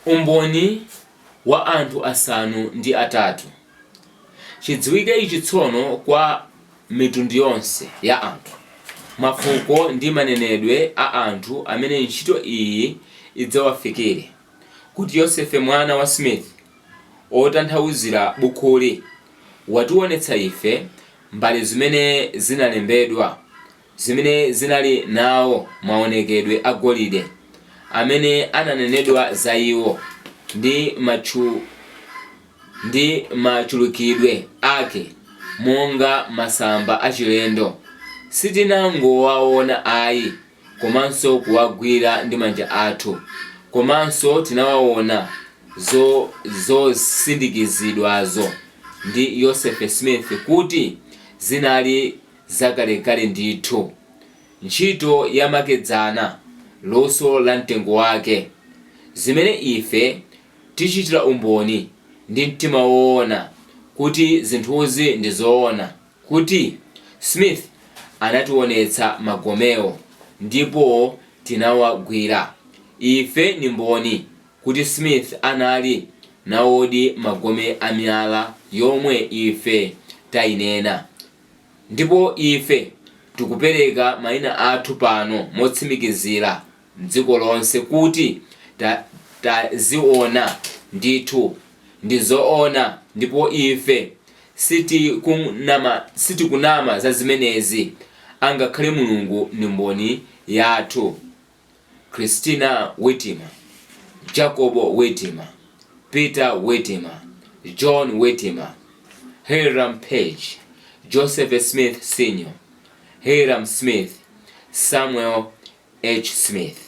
Umboni wa anthu asanu ndi atatu. Chidziwike ichi tsono kwa mitundu yonse ya anthu, mafuko ndi manenedwe a anthu amene ntchito iyi idzawafikire, kuti Yosefe mwana wa Smith, otanthauzira bukhuli, wationetsa ife mbali zimene zinalembedwa, zimene zinali nawo maonekedwe agolide amene ananenedwa za iwo ndi machulukidwe ake monga masamba achilendo. Sitinangowaona ayi, komanso kuwagwira ndi manja athu, komanso tinawaona zosindikizidwazo ndi Yosefe Smith kuti zinali zakalekale ndithu, ntchito yamakedzana, luso la mtengo wake, zimene ife tichitira umboni ndi mtima woona kuti zinthuzi ndi zoona, kuti Smith anationetsa magomewo ndipo tinawagwira. Ife ni mboni kuti Smith anali nawodi magome amiyala yomwe ife tayinena, ndipo ife tikupereka mayina athu pano motsimikizira m'dziko lonse kuti taziona ndithu ndi zoona, ndipo ife sitikunama za zimenezi, angakhale Mulungu ni mboni yathu. Christina Whittimer, Jacob Whittimer, Peter Whittimer, John Whittimer, Hiram Page, Joseph Smith Sr., Hiram Smith, Samuel H. Smith.